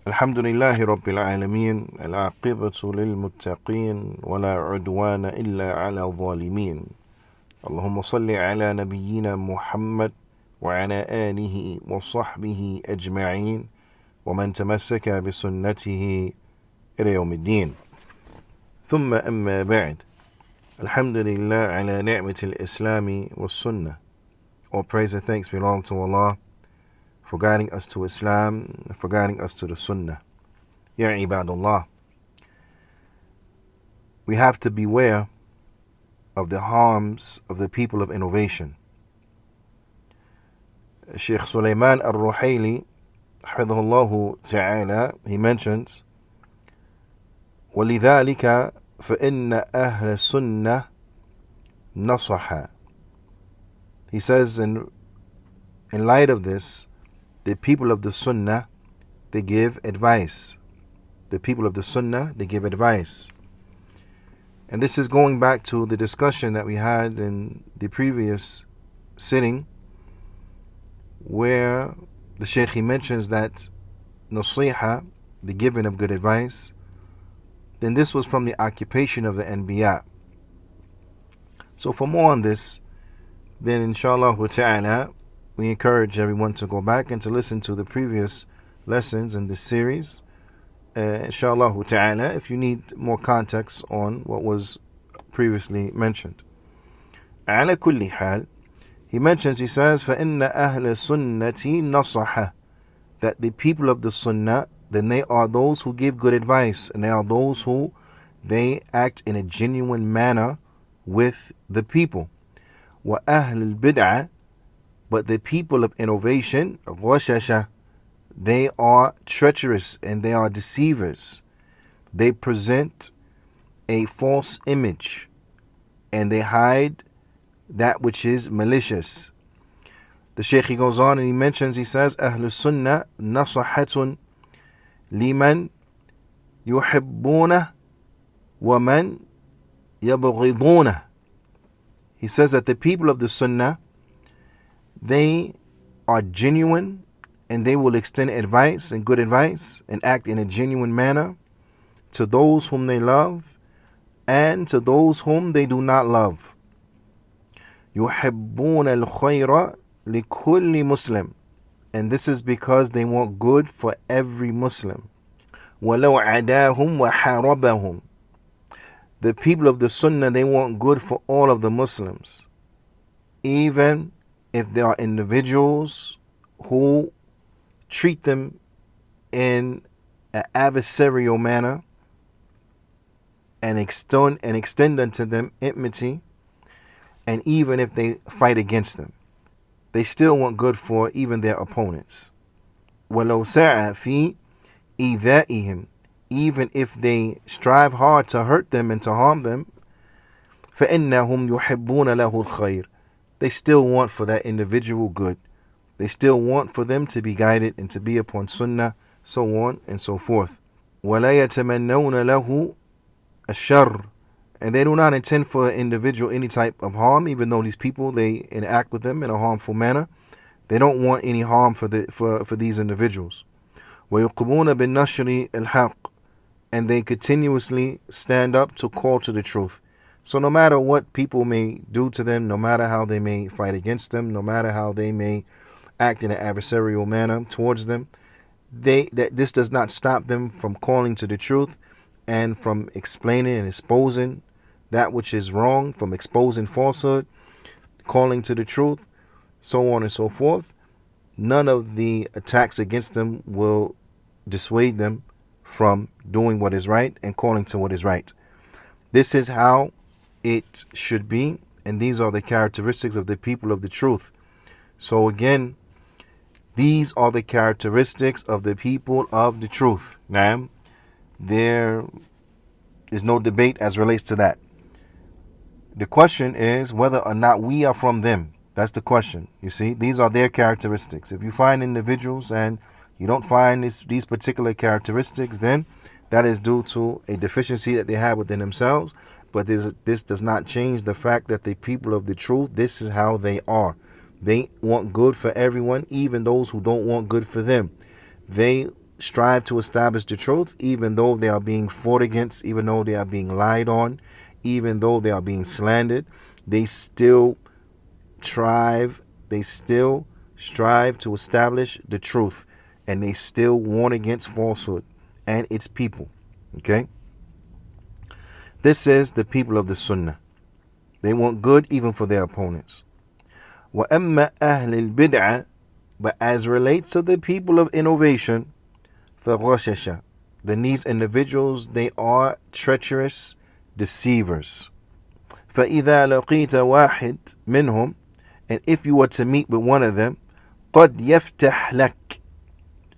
الحمد لله رب العالمين العاقبة للمتقين ولا عدوان إلا على الظالمين اللهم صل على نبينا محمد وعلى آله وصحبه أجمعين ومن تمسك بسنته إلى يوم الدين ثم أما بعد الحمد لله على نعمة الإسلام والسنة. All praise and thanks belong to Allah for guiding us to Islam, for guiding us to the Sunnah. Ya ibadullah, we have to beware of the harms of the people of innovation. Sheikh Sulaiman al-Ruhaili, hafidhahullah ta'ala, he mentions, وَلِذَلِكَ فَإِنَّ أَهْلَ السُنَّةِ نَصَحَ. He says, in light of this, the people of the Sunnah, they give advice. The people of the Sunnah, they give advice. And this is going back to the discussion that we had in the previous sitting, where the Shaykh, he mentions that nasiha, the giving of good advice, then this was from the occupation of the Anbiya. So for more on this, then inshallah ta'ala, we encourage everyone to go back and to listen to the previous lessons in this series. Inshallah ta'ala, if you need more context on what was previously mentioned. على كل حال, he mentions, he says, فَإِنَّ أَهْلَ السُنَّةِ نَصَحَ, that the people of the Sunnah, then they are those who give good advice, and they are those who they act in a genuine manner with the people. وَأَهْلُ الْبِدْعَةِ, but the people of innovation, غَشَشَ, they are treacherous and they are deceivers. They present a false image and they hide that which is malicious. The Shaykh, he goes on and he mentions, he says, أهل السنة نصحة لمن يحبونه ومن يبغضونه. He says that the people of the Sunnah, they are genuine and they will extend advice and good advice and act in a genuine manner to those whom they love and to those whom they do not love. يُحِبُّونَ الْخَيْرَ لِكُلِّ Muslim, and this is because they want good for every Muslim. وَلَوْ عَدَاهُمْ وَحَارَبَهُمْ, the people of the Sunnah, they want good for all of the Muslims, even if there are individuals who treat them in an adversarial manner and extend unto them enmity, and even if they fight against them, they still want good for even their opponents. وَلَوْ سَعَى فِي إِيذَائِهِمْ, even if they strive hard to hurt them and to harm them, فَإِنَّهُمْ يُحِبُّونَ لَهُ الْخَيْرِ, they still want for that individual good. They still want for them to be guided and to be upon sunnah, so on and so forth. وَلَا يَتَمَنَّوْنَ لَهُ الشَّرِّ, and they do not intend for an individual any type of harm, even though these people, they interact with them in a harmful manner. They don't want any harm for these individuals. وَيُقِمُونَ بِالنَّشْرِ الْحَقِّ, and they continuously stand up to call to the truth. So no matter what people may do to them, no matter how they may fight against them, no matter how they may act in an adversarial manner towards them, this does not stop them from calling to the truth and from explaining and exposing that which is wrong, from exposing falsehood, calling to the truth, so on and so forth. None of the attacks against them will dissuade them from doing what is right and calling to what is right. This is how it should be, and these are the characteristics of the people of the truth. So again, these are the characteristics of the people of the truth. Now, there is no debate as relates to that. The question is whether or not we are from them. That's the question. You see, these are their characteristics. If you find individuals and you don't find these particular characteristics, then that is due to a deficiency that they have within themselves. But this does not change the fact that the people of the truth, this is how they are. They want good for everyone, even those who don't want good for them. They strive to establish the truth, even though they are being fought against, even though they are being lied on, even though they are being slandered. They still strive to establish the truth, and they still warn against falsehood and its people. Okay? This is the people of the Sunnah. They want good even for their opponents. وَأَمَّا أَهْلِ الْبِدْعَةِ But as relates to the people of innovation, فَغَشَشَ Then these individuals, they are treacherous deceivers. فَإِذَا لَقِيتَ وَاحِدْ مِنْهُمْ And if you were to meet with one of them, قَدْ يَفْتَحْ لَكَ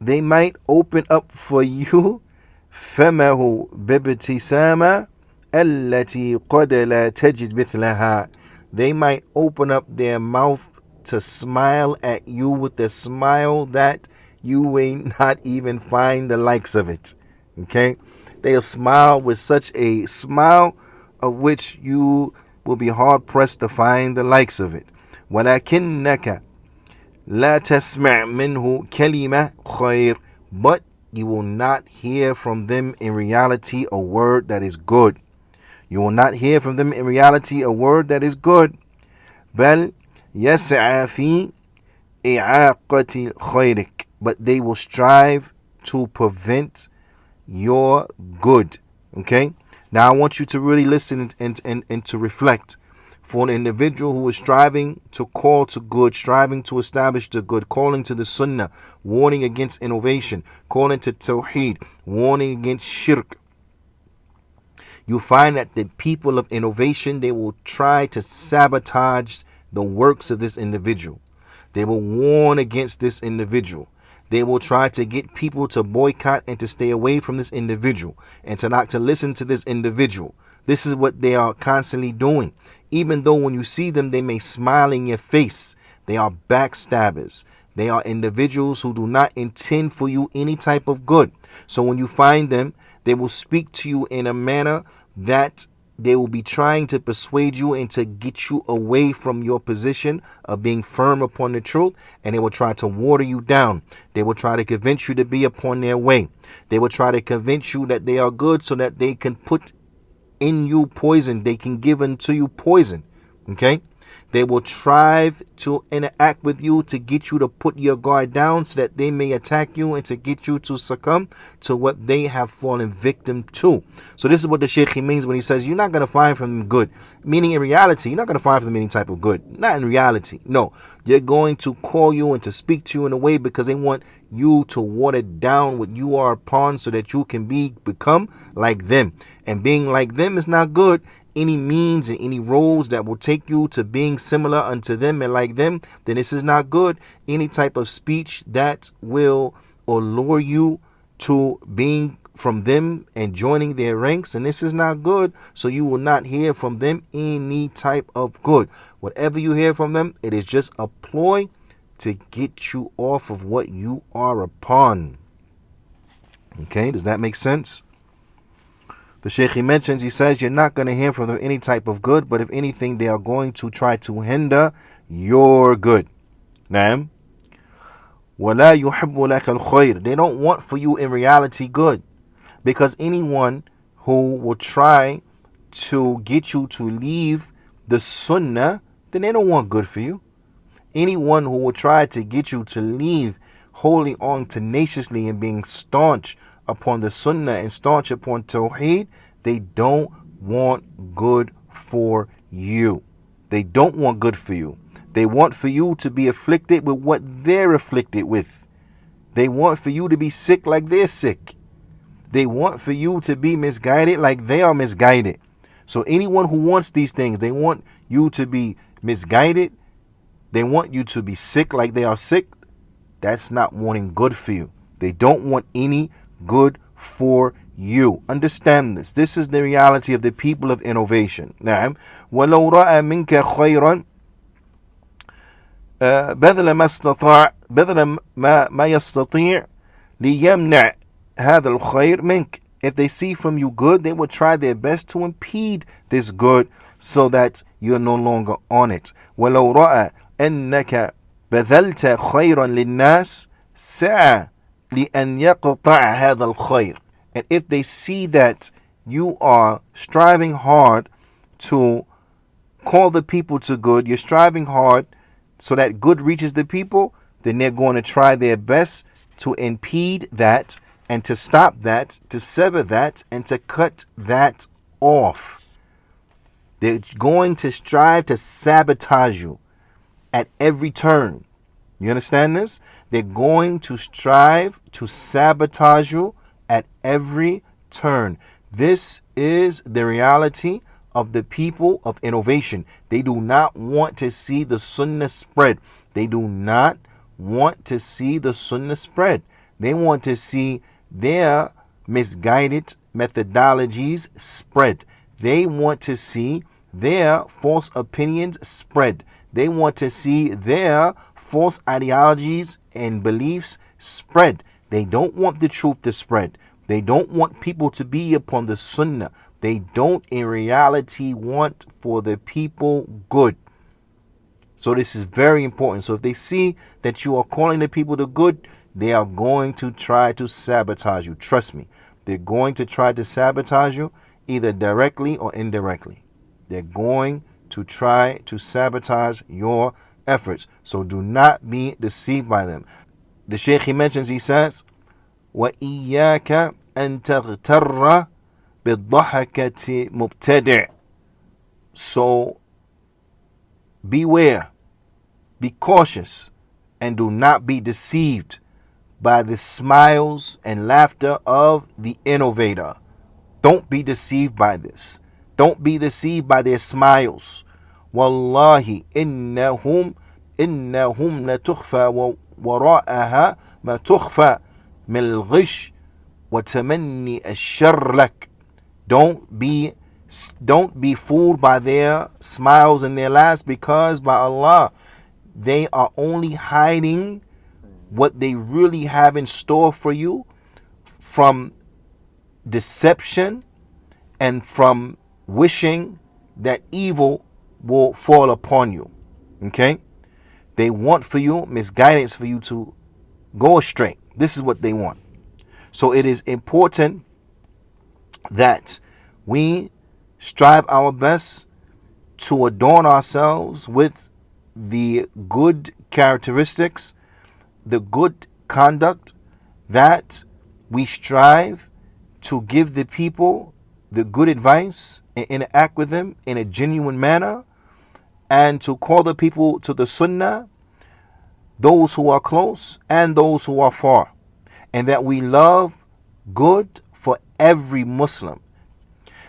They might open up for you فَمَهُ بِابْتِسَامَةٍ التي قد لا تجد مثلها They might open up their mouth to smile at you with a smile that you may not even find the likes of it. Okay? They'll smile with such a smile of which you will be hard pressed to find the likes of it. ولكنك لا تسمع منه كلمة خير But you will not hear from them in reality a word that is good. You will not hear from them in reality a word that is good. بل يسعى في إعاقة خيرك But they will strive to prevent your good. Okay? Now I want you to really listen and to reflect. For an individual who is striving to call to good, striving to establish the good, calling to the Sunnah, warning against innovation, calling to Tawheed, warning against Shirk, you find that the people of innovation, they will try to sabotage the works of this individual. They will warn against this individual. They will try to get people to boycott and to stay away from this individual and to not to listen to this individual. This is what they are constantly doing. Even though when you see them, they may smile in your face. They are backstabbers. They are individuals who do not intend for you any type of good. So when you find them, they will speak to you in a manner that they will be trying to persuade you and to get you away from your position of being firm upon the truth, and they will try to water you down. They will try to convince you to be upon their way. They will try to convince you that they are good so that they can put in you poison. They can give unto you poison. Okay? They will try to interact with you to get you to put your guard down so that they may attack you and to get you to succumb to what they have fallen victim to. So this is what the Shaykh means when he says you're not going to find from them good. Meaning in reality, you're not going to find from them any type of good. Not in reality. No. They're going to call you and to speak to you in a way because they want you to water down what you are upon so that you can become like them. And being like them is not good. Any means and any roads that will take you to being similar unto them and like them, then this is not good. Any type of speech that will allure you to being from them and joining their ranks, and this is not good. So you will not hear from them any type of good. Whatever you hear from them, it is just a ploy to get you off of what you are upon. Okay, does that make sense? The Shaykh he mentions, he says, you're not going to hear from them any type of good, but if anything, they are going to try to hinder your good. Naam. وَلَا يُحِبُّ لَكَ الْخَيْرِ They don't want for you in reality good. Because anyone who will try to get you to leave the Sunnah, then they don't want good for you. Anyone who will try to get you to leave holding on tenaciously and being staunch upon the Sunnah and staunch upon Tawheed, they don't want good for you. They don't want good for you. They want for you to be afflicted with what they're afflicted with. They want for you to be sick like they're sick. They want for you to be misguided like they are misguided. So anyone who wants these things, they want you to be misguided. They want you to be sick like they are sick. That's not wanting good for you. They don't want any good for you. Understand this. This is the reality of the people of innovation. نعم. ولو رأى منك خيرا بذل ما يستطيع ليمنع هذا الخير منك. If they see from you good, they will try their best to impede this good so that you're no longer on it. ولو رأى أنك بذلت خيرا للناس سعى لأن يقطع هذا الخير. And if they see that you are striving hard to call the people to good, you're striving hard so that good reaches the people, then they're going to try their best to impede that and to stop that, to sever that, and to cut that off. They're going to strive to sabotage you at every turn. You understand this? They're going to strive to sabotage you at every turn. This is the reality of the people of innovation. They do not want to see the sunnah spread. They do not want to see the sunnah spread. They want to see their misguided methodologies spread. They want to see their false opinions spread. They want to see their false ideologies and beliefs spread. They don't want the truth to spread. They don't want people to be upon the sunnah. They don't in reality want for the people good. So this is very important. So if they see that you are calling the people to good, they are going to try to sabotage you. Trust me. They're going to try to sabotage you either directly or indirectly. They're going to try to sabotage your efforts. So do not be deceived by them. The Shaykh, he mentions, he says, وَإِيَّاكَ أَن تَغْتَرَّ بِالضَّحَكَةِ مُبْتَدِعٍ. So beware, be cautious, and do not be deceived by the smiles and laughter of the innovator. Don't be deceived by this. Don't be deceived by their smiles. Wallahi, innahum la tukhfa wara'aha ma tukhfa min al-ghish wa tamanni ash-sharr lak. Don't be fooled by their smiles and their laughs, because by Allah, they are only hiding what they really have in store for you from deception and from wishing that evil will fall upon you. Okay? They want for you misguidance, for you to go astray. This is what they want. So it is important that we strive our best to adorn ourselves with the good characteristics, the good conduct, that we strive to give the people the good advice and interact with them in a genuine manner, and to call the people to the sunnah, those who are close and those who are far, and that we love good for every Muslim.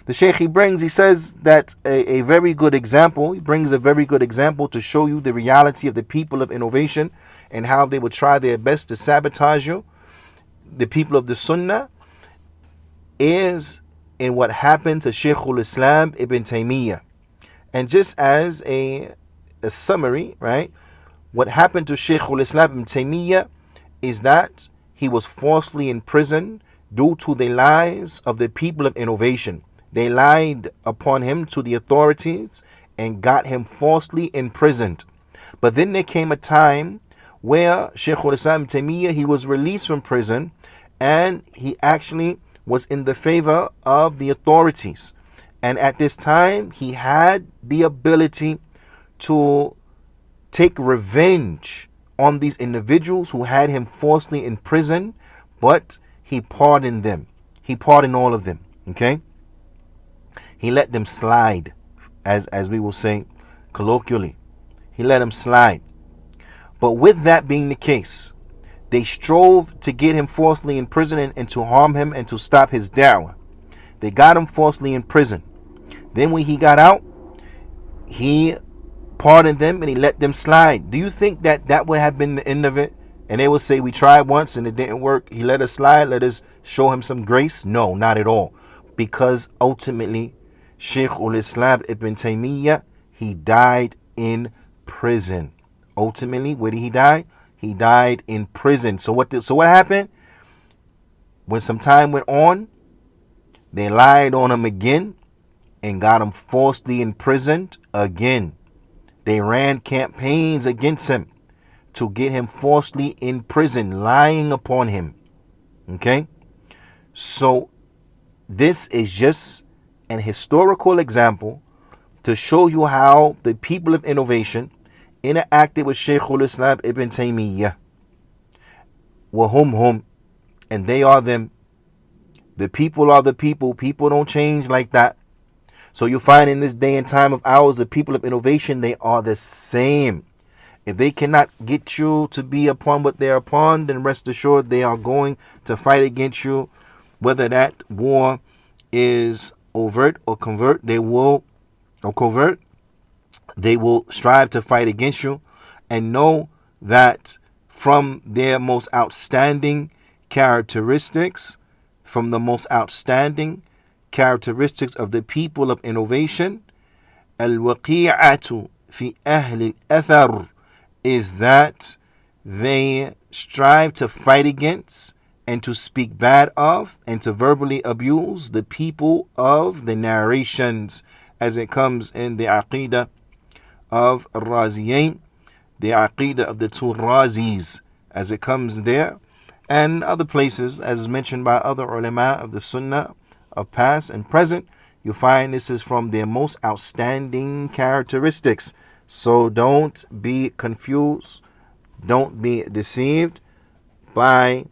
The Shaykh, he says that a very good example, he brings a very good example to show you the reality of the people of innovation and how they would try their best to sabotage you, the people of the Sunnah, is in what happened to Shaykhul Islam Ibn Taymiyyah. And just as a summary, right, what happened to Shaykhul Islam Ibn Taymiyyah is that he was falsely imprisoned due to the lies of the people of innovation. They lied upon him to the authorities and got him falsely imprisoned. But then there came a time where Shaykhul Islam Ibn Taymiyyah, he was released from prison, and he actually was in the favor of the authorities. And at this time, he had the ability to take revenge on these individuals who had him falsely in prison, but he pardoned them. He pardoned all of them. Okay? He let them slide, as we will say colloquially. He let them slide. But with that being the case, they strove to get him falsely in prison and to harm him and to stop his da'wah. They got him falsely in prison. Then when he got out, he pardoned them and he let them slide. Do you think that that would have been the end of it? And they would say, we tried once and it didn't work. He let us slide. Let us show him some grace. No, not at all. Because ultimately, Shaykhul Islam Ibn Taymiyyah, he died in prison. Ultimately, where did he die? He died in prison. So what happened? When some time went on, they lied on him again and got him falsely imprisoned again. They ran campaigns against him to get him falsely in prison, lying upon him. Okay? So this is just an historical example to show you how the people of innovation interacted with Shaykhul Islam Ibn Taymiyyah. Wahum, and they are them. The people are the people. People don't change like that. So you find in this day and time of ours, the people of innovation, they are the same. If they cannot get you to be upon what they're upon, then rest assured they are going to fight against you. Whether that war is overt or covert, they will strive to fight against you. And know that from their most outstanding characteristics, from the most outstanding characteristics of the people of innovation, al-waqi'atu fi ahli al-athar, is that they strive to fight against and to speak bad of and to verbally abuse the people of the narrations, as it comes in the aqidah of Raziyain, the aqidah of the two Razis, as it comes there, and other places, as mentioned by other ulama of the Sunnah of past and present. You find this is from their most outstanding characteristics. So don't be confused, don't be deceived by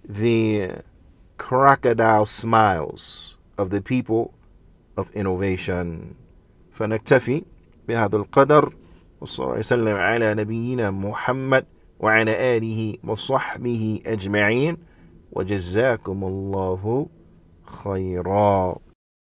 the crocodile smiles of the people of innovation. فنكتفي بهذا القدر، وصلى الله وسلم على نبينا محمد وعلى آله وصحبه أجمعين، وجزاكم الله خيرا.